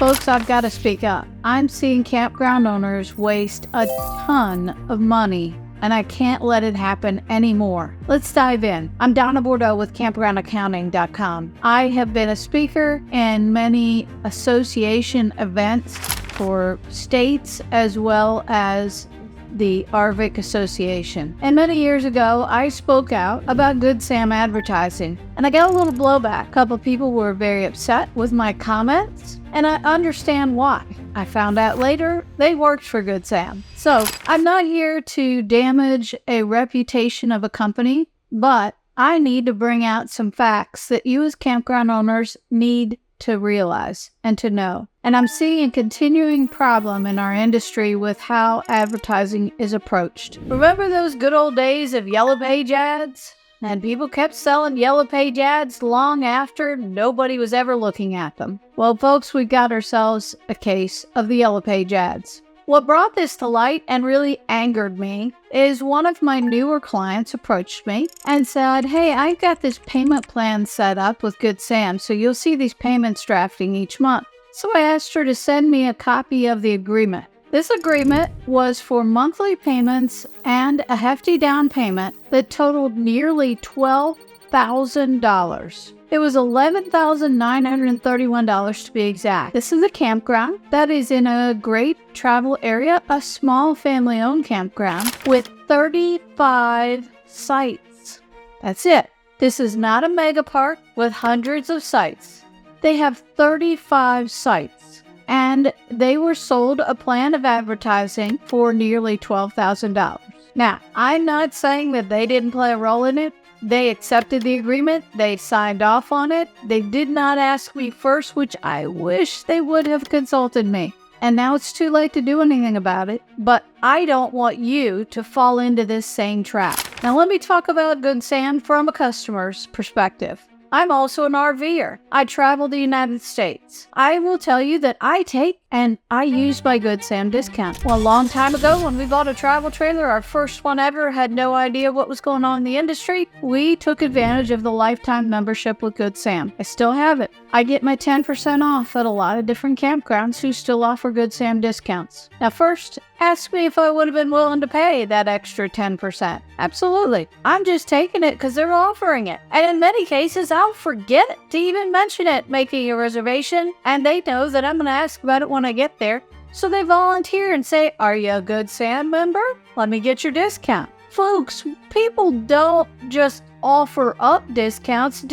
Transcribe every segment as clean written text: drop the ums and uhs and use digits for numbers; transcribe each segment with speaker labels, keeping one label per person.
Speaker 1: Folks, I've got to speak up. I'm seeing campground owners waste a ton of money, and I can't let it happen anymore. Let's dive in. I'm Donna Bordeaux with campgroundaccounting.com. I have been a speaker in many association events for states as well as the RVIC Association. And many years ago, I spoke out about Good Sam advertising, and I got a little blowback. A couple of people were very upset with my comments, and I understand why. I found out later they worked for Good Sam. So I'm not here to damage a reputation of a company, but I need to bring out some facts that you as campground owners need to realize and to know. And I'm seeing a continuing problem in our industry with how advertising is approached. Remember those good old days of Yellow Page ads? And people kept selling Yellow Page ads long after nobody was ever looking at them. Well, folks, we got ourselves a case of the Yellow Page ads. What brought this to light and really angered me is one of my newer clients approached me and said, hey, I've got this payment plan set up with Good Sam, so you'll see these payments drafting each month. So I asked her to send me a copy of the agreement. This agreement was for monthly payments and a hefty down payment that totaled nearly $12,000. It was $11,931 to be exact. This is a campground that is in a great travel area, a small family-owned campground with 35 sites. That's it. This is not a mega park with hundreds of sites. They have 35 sites, and they were sold a plan of advertising for nearly $12,000. Now, I'm not saying that they didn't play a role in it. They accepted the agreement. They signed off on it. They did not ask me first, which I wish they would have consulted me. And now it's too late to do anything about it. But I don't want you to fall into this same trap. Now let me talk about Good Sam from a customer's perspective. I'm also an RVer. I travel the United States. I will tell you that I take and I use my Good Sam discount. Well, a long time ago when we bought a travel trailer, our first one ever, had no idea what was going on in the industry, we took advantage of the lifetime membership with Good Sam. I still have it. I get my 10% off at a lot of different campgrounds who still offer Good Sam discounts. Now first, ask me if I would have been willing to pay that extra 10%. Absolutely. I'm just taking it because they're offering it. And in many cases, I'll forget to even mention it, making a reservation, and they know that I'm going to ask about it when I get there. So they volunteer and say, are you a Good Sam member? Let me get your discount. Folks, people don't just offer up discounts.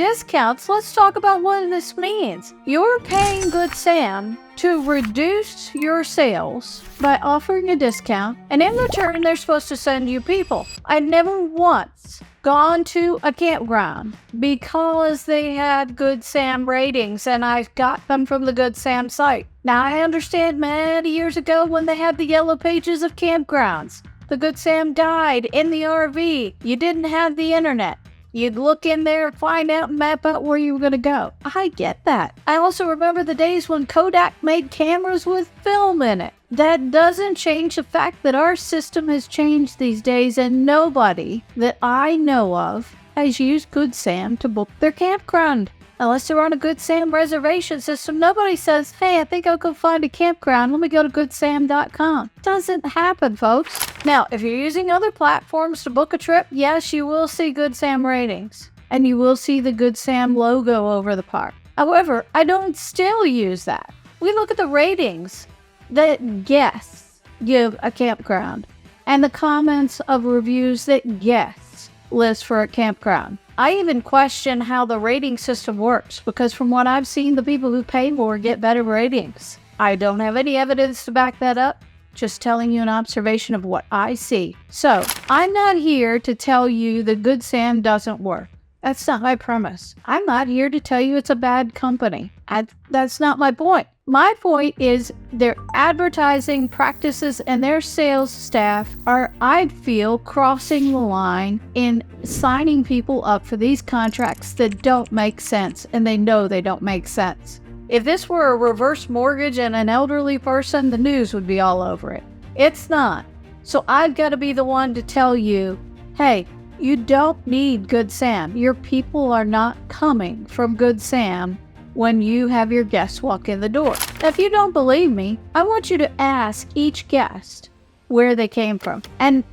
Speaker 1: Let's talk about what this means. You're paying Good Sam to reduce your sales by offering a discount, and in return, they're supposed to send you people. I never once gone to a campground because they had Good Sam ratings, and I got them from the Good Sam site. Now, I understand many years ago when they had the yellow pages of campgrounds. The Good Sam died in the RV. You didn't have the internet. You'd look in there, find out, and map out where you were going to go. I get that. I also remember the days when Kodak made cameras with film in it. That doesn't change the fact that our system has changed these days, and nobody that I know of has used Good Sam to book their campground. Unless they're on a Good Sam reservation system, nobody says, hey, I think I'll go find a campground. Let me go to goodsam.com. Doesn't happen, folks. Now, if you're using other platforms to book a trip, yes, you will see Good Sam ratings. And you will see the Good Sam logo over the park. However, I don't still use that. We look at the ratings that guests give a campground and the comments of reviews that guests list for a campground. I even question how the rating system works because from what I've seen, the people who pay more get better ratings. I don't have any evidence to back that up, just telling you an observation of what I see. So I'm not here to tell you that Good Sam doesn't work. That's not my premise. I'm not here to tell you it's a bad company. That's not my point. My point is their advertising practices and their sales staff are, I feel, crossing the line in signing people up for these contracts that don't make sense, and they know they don't make sense. If this were a reverse mortgage and an elderly person, the news would be all over it. It's not. So I've got to be the one to tell you, hey, you don't need Good Sam. Your people are not coming from Good Sam when you have your guests walk in the door. Now, if you don't believe me, I want you to ask each guest where they came from and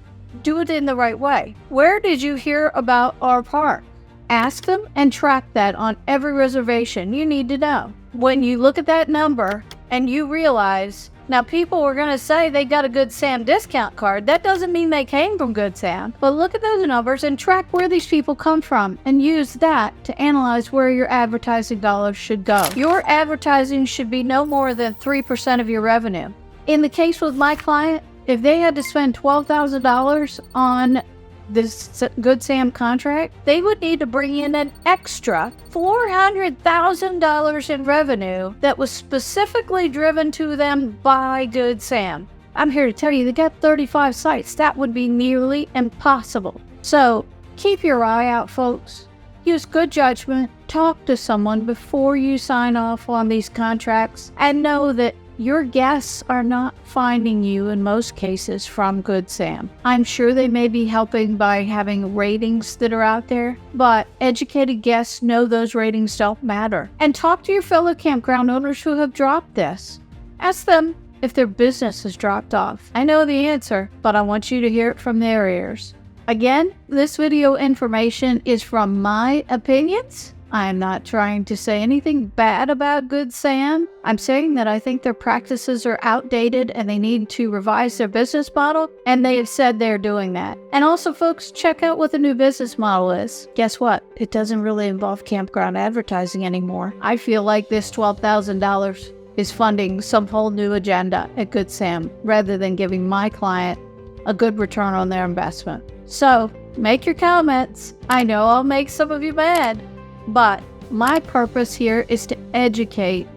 Speaker 1: do it in the right way. Where did you hear about our park? Ask them and track that on every reservation. You need to know. When you look at that number and you realize, now people are going to say they got a Good Sam discount card. That doesn't mean they came from Good Sam. But look at those numbers and track where these people come from and use that to analyze where your advertising dollars should go. Your advertising should be no more than 3% of your revenue. In the case with my client, if they had to spend $12,000 on this Good Sam contract, they would need to bring in an extra $400,000 in revenue that was specifically driven to them by Good Sam. I'm here to tell you, they got 35 sites. That would be nearly impossible. So keep your eye out, folks. Use good judgment. Talk to someone before you sign off on these contracts, and know that your guests are not finding you in most cases from Good Sam. I'm sure they may be helping by having ratings that are out there, but educated guests know those ratings don't matter. And talk to your fellow campground owners who have dropped this. Ask them if their business has dropped off. I know the answer, but I want you to hear it from their ears. Again, this video information is from my opinions. I'm not trying to say anything bad about Good Sam. I'm saying that I think their practices are outdated and they need to revise their business model, and they have said they're doing that. And also, folks, check out what the new business model is. Guess what? It doesn't really involve campground advertising anymore. I feel like this $12,000 is funding some whole new agenda at Good Sam rather than giving my client a good return on their investment. So, make your comments. I know I'll make some of you mad. But my purpose here is to educate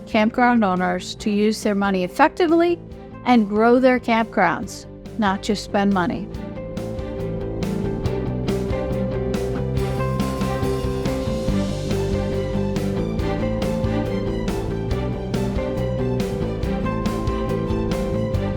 Speaker 1: campground owners to use their money effectively and grow their campgrounds, not just spend money.